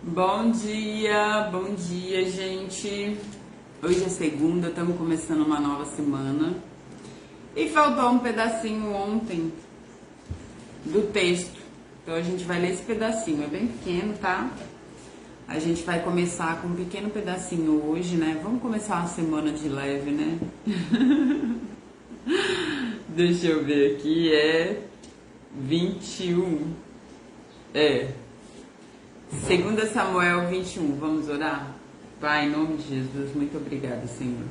Bom dia, gente. Hoje é segunda, estamos começando uma nova semana. E faltou um pedacinho ontem do texto. Então a gente vai ler esse pedacinho, é bem pequeno, tá? A gente vai começar com um pequeno pedacinho hoje, né? Vamos começar uma semana de leve, né? Deixa eu ver aqui, é 21. É. 2 Samuel 21, vamos orar? Pai, em nome de Jesus, muito obrigada, Senhor.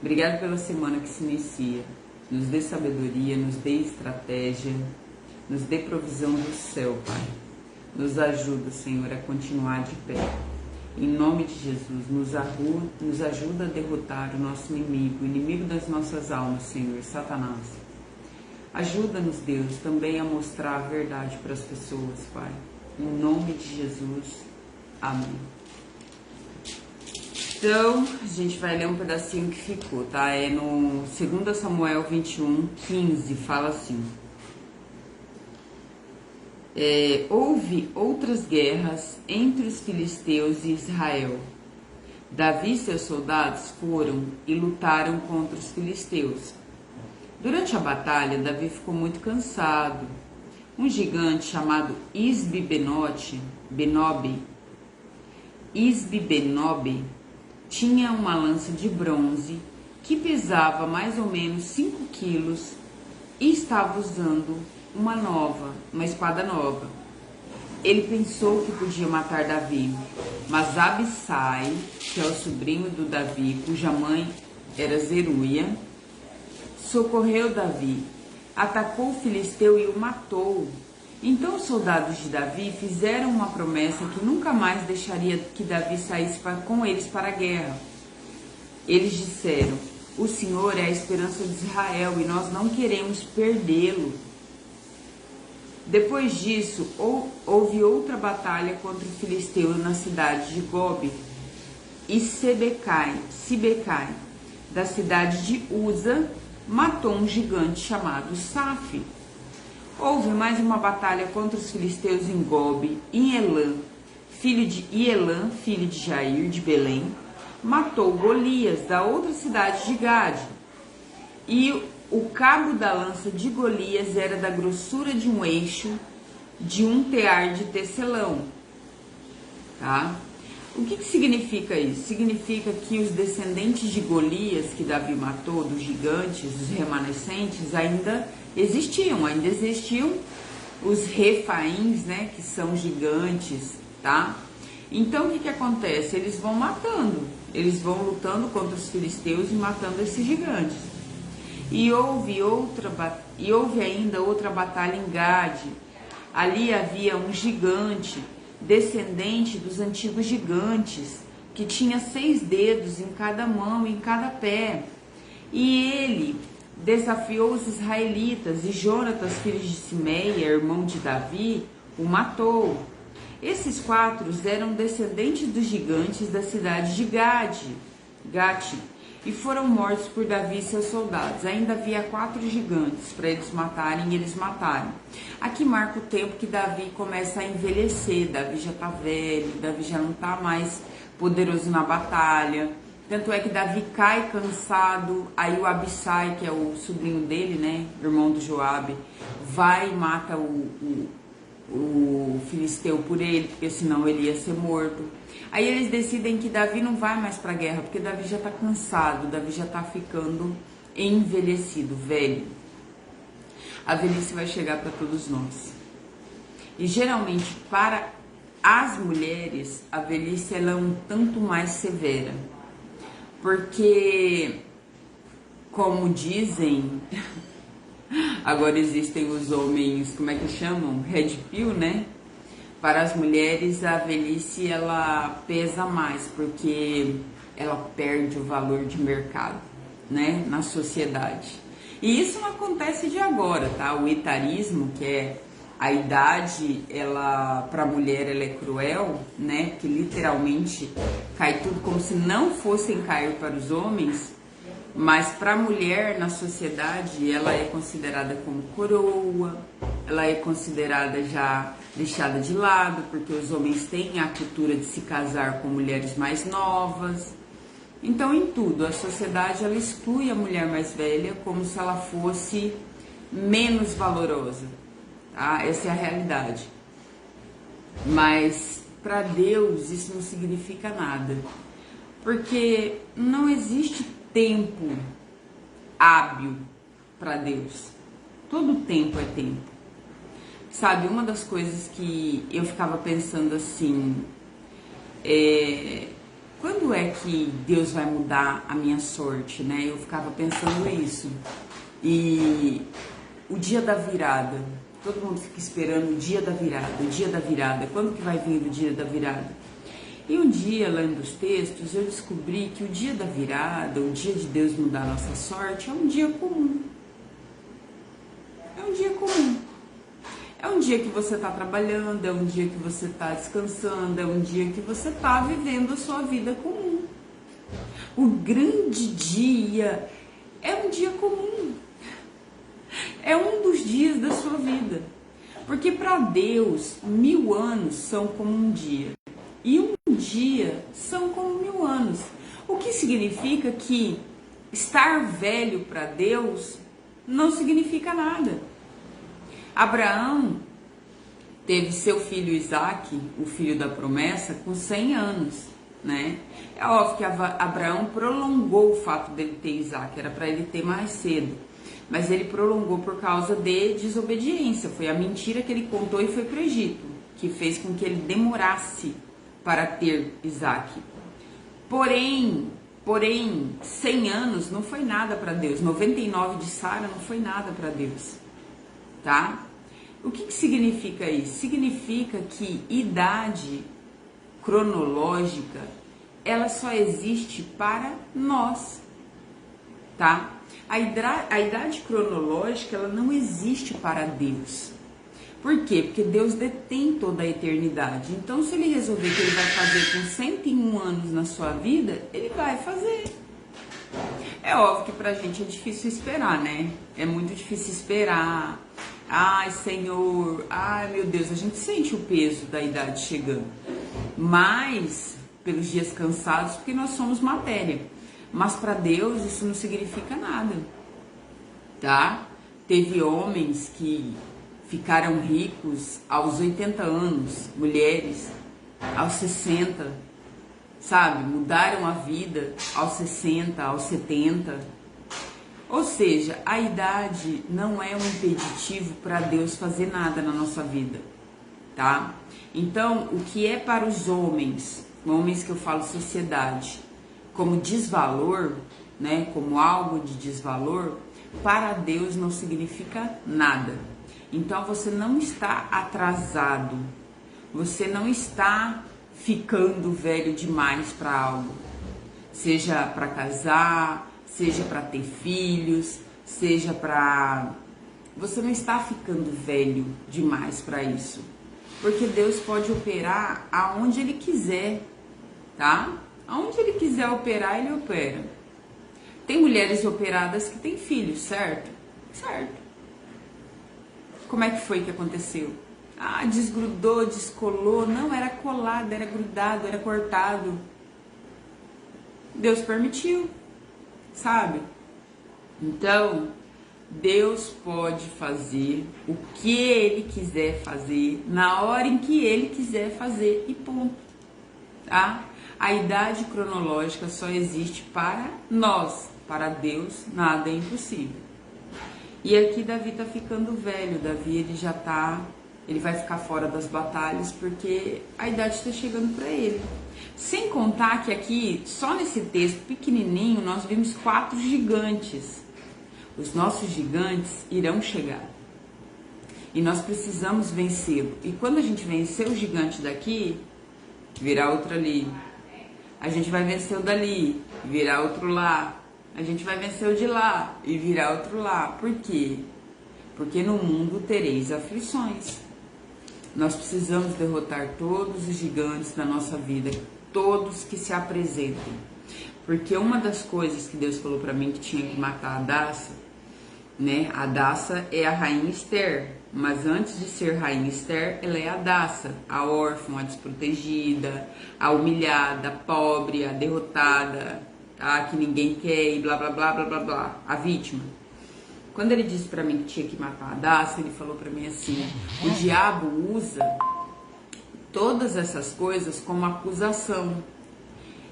Obrigado pela semana que se inicia. Nos dê sabedoria, nos dê estratégia, nos dê provisão do céu, Pai. Nos ajuda, Senhor, a continuar de pé. Em nome de Jesus, nos ajuda a derrotar o nosso inimigo, o inimigo das nossas almas, Senhor, Satanás. Ajuda-nos, Deus, também a mostrar a verdade para as pessoas, Pai. Em nome de Jesus, amém. Então, a gente vai ler um pedacinho que ficou, tá? É no 2 Samuel 21, 15, fala assim. Houve outras guerras entre os filisteus e Israel. Davi e seus soldados foram e lutaram contra os filisteus. Durante a batalha, Davi ficou muito cansado. Um gigante chamado Isbi-Benob tinha uma lança de bronze que pesava mais ou menos 5 quilos e estava usando uma espada nova. Ele pensou que podia matar Davi, mas Abissai, que é o sobrinho do Davi, cuja mãe era Zeruia, socorreu Davi, atacou o filisteu e o matou. Então os soldados de Davi fizeram uma promessa que nunca mais deixaria que Davi saísse com eles para a guerra. Eles disseram: o Senhor é a esperança de Israel e nós não queremos perdê-lo. Depois disso, houve outra batalha contra o filisteu na cidade de Gobe e Sibecai, da cidade de Uza, matou um gigante chamado Safi. Houve mais uma batalha contra os filisteus em Gobe, e Elã, filho de Jair, de Belém, matou Golias, da outra cidade de Gade. E o cabo da lança de Golias era da grossura de um eixo de um tear de tecelão. Tá? O que significa isso? Significa que os descendentes de Golias que Davi matou, dos gigantes, os remanescentes, ainda existiam os refaíns, né, que são gigantes, tá? Então o que acontece? Eles vão matando, eles vão lutando contra os filisteus e matando esses gigantes. E houve ainda outra batalha em Gade. Ali havia um gigante, descendente dos antigos gigantes, que tinha 6 dedos em cada mão e em cada pé. E ele desafiou os israelitas, e Jonatas, filho de Simeia, irmão de Davi, o matou. Esses 4 eram descendentes dos gigantes da cidade de Gate, e foram mortos por Davi e seus soldados. Ainda havia 4 gigantes para eles matarem, e eles mataram. Aqui marca o tempo que Davi começa a envelhecer. Davi já está velho, Davi já não está mais poderoso na batalha. Tanto é que Davi cai cansado, aí o Abissai, que é o sobrinho dele, né, irmão do Joabe, vai e mata o filisteu por ele, porque senão ele ia ser morto. Aí eles decidem que Davi não vai mais para a guerra, porque Davi já está cansado, Davi já está ficando envelhecido, velho. A velhice vai chegar para todos nós. E geralmente para as mulheres, a velhice ela é um tanto mais severa. Porque, como dizem, agora existem os homens, como é que chamam? Red pill, né? Para as mulheres, a velhice ela pesa mais, porque ela perde o valor de mercado, né? Na sociedade. E isso não acontece de agora, tá? O etarismo, que é a idade, ela para a mulher ela é cruel, né? Que literalmente cai tudo como se não fossem cair para os homens, mas para a mulher na sociedade ela é considerada como coroa, ela é considerada já deixada de lado, porque os homens têm a cultura de se casar com mulheres mais novas. Então, em tudo, a sociedade ela exclui a mulher mais velha como se ela fosse menos valorosa, tá? Essa é a realidade. Mas para Deus isso não significa nada, porque não existe tempo hábil para Deus. Todo tempo é tempo. Sabe, uma das coisas que eu ficava pensando assim, quando é que Deus vai mudar a minha sorte, né? Eu ficava pensando isso. E o dia da virada, todo mundo fica esperando o dia da virada, quando que vai vir o dia da virada? E um dia, lendo os textos, eu descobri que o dia da virada, o dia de Deus mudar a nossa sorte, é um dia comum. É um dia comum. É um dia que você está trabalhando, é um dia que você está descansando, é um dia que você está vivendo a sua vida comum. O grande dia é um dia comum. É um dos dias da sua vida. Porque para Deus, 1000 anos são como um dia. E um dia são como 1000 anos. O que significa que estar velho para Deus não significa nada. Abraão teve seu filho Isaque, o filho da promessa, com 100 anos, né? É óbvio que Abraão prolongou o fato dele ter Isaque, era para ele ter mais cedo, mas ele prolongou por causa de desobediência. Foi a mentira que ele contou e foi para o Egito, que fez com que ele demorasse para ter Isaque. Porém, 100 anos não foi nada para Deus, 99 de Sara não foi nada para Deus. Tá? O que significa isso? Significa que idade cronológica, ela só existe para nós, tá? A idade cronológica, ela não existe para Deus. Por quê? Porque Deus detém toda a eternidade. Então, se ele resolver que ele vai fazer com 101 anos na sua vida, ele vai fazer. É óbvio que pra gente é difícil esperar, né? É muito difícil esperar. Ai, Senhor, ai, meu Deus, a gente sente o peso da idade chegando. Mas, pelos dias cansados, porque nós somos matéria. Mas para Deus isso não significa nada, tá? Teve homens que ficaram ricos aos 80 anos, mulheres aos 60, sabe? Mudaram a vida aos 60, aos 70. Ou seja, a idade não é um impeditivo para Deus fazer nada na nossa vida, tá? Então, o que é para os homens que eu falo sociedade, como desvalor, né, como algo de desvalor, para Deus não significa nada. Então, você não está atrasado, você não está ficando velho demais para algo, seja para casar, seja para ter filhos, seja para... Você não está ficando velho demais para isso. Porque Deus pode operar aonde Ele quiser, tá? Aonde Ele quiser operar, Ele opera. Tem mulheres operadas que têm filhos, certo? Certo. Como é que foi que aconteceu? Ah, desgrudou, descolou. Não, era colado, era grudado, era cortado. Deus permitiu. Sabe? Então, Deus pode fazer o que Ele quiser fazer, na hora em que Ele quiser fazer e ponto, tá? A idade cronológica só existe para nós, para Deus nada é impossível. E aqui Davi tá ficando velho, Davi ele vai ficar fora das batalhas porque a idade está chegando para ele. Sem contar que aqui, só nesse texto pequenininho, nós vimos 4 gigantes. Os nossos gigantes irão chegar. E nós precisamos vencê-lo. E quando a gente vencer o gigante daqui, virá outro ali. A gente vai vencer o dali, virá outro lá. A gente vai vencer o de lá e virá outro lá. Por quê? Porque no mundo tereis aflições. Nós precisamos derrotar todos os gigantes da nossa vida, todos que se apresentem. Porque uma das coisas que Deus falou para mim que tinha que matar a Daça, né? A Daça é a rainha Esther, Mas antes de ser rainha Esther, ela é a Hadassa, a órfã, a desprotegida, a humilhada, a pobre, a derrotada, a que ninguém quer e blá blá blá blá blá blá, a vítima. Quando ele disse pra mim que tinha que matar a Hadassa, ele falou pra mim assim: o diabo usa todas essas coisas como acusação.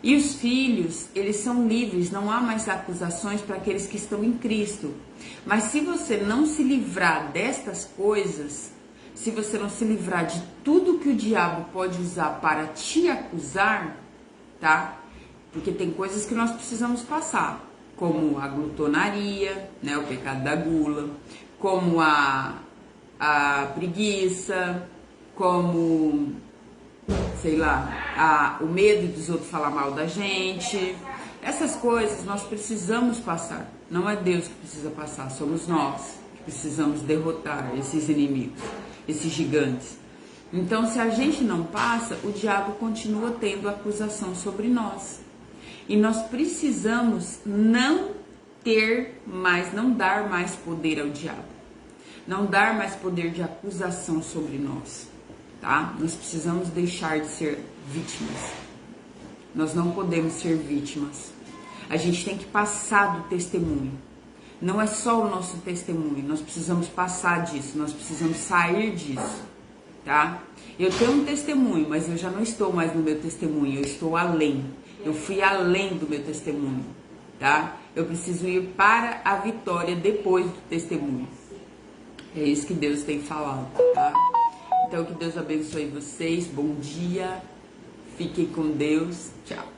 E os filhos, eles são livres, não há mais acusações para aqueles que estão em Cristo. Mas se você não se livrar destas coisas, se você não se livrar de tudo que o diabo pode usar para te acusar, tá? Porque tem coisas que nós precisamos passar, como a glutonaria, né, o pecado da gula, como a preguiça, como, sei lá, o medo dos outros falar mal da gente. Essas coisas nós precisamos passar. Não é Deus que precisa passar, somos nós que precisamos derrotar esses inimigos, esses gigantes. Então, se a gente não passa, o diabo continua tendo acusação sobre nós. E nós precisamos não dar mais poder ao diabo. Não dar mais poder de acusação sobre nós, tá? Nós precisamos deixar de ser vítimas. Nós não podemos ser vítimas. A gente tem que passar do testemunho. Não é só o nosso testemunho, nós precisamos passar disso, nós precisamos sair disso, tá? Eu tenho um testemunho, mas eu já não estou mais no meu testemunho, eu estou além. Eu fui além do meu testemunho, tá? Eu preciso ir para a vitória depois do testemunho. É isso que Deus tem falado, tá? Então, que Deus abençoe vocês. Bom dia. Fiquem com Deus. Tchau.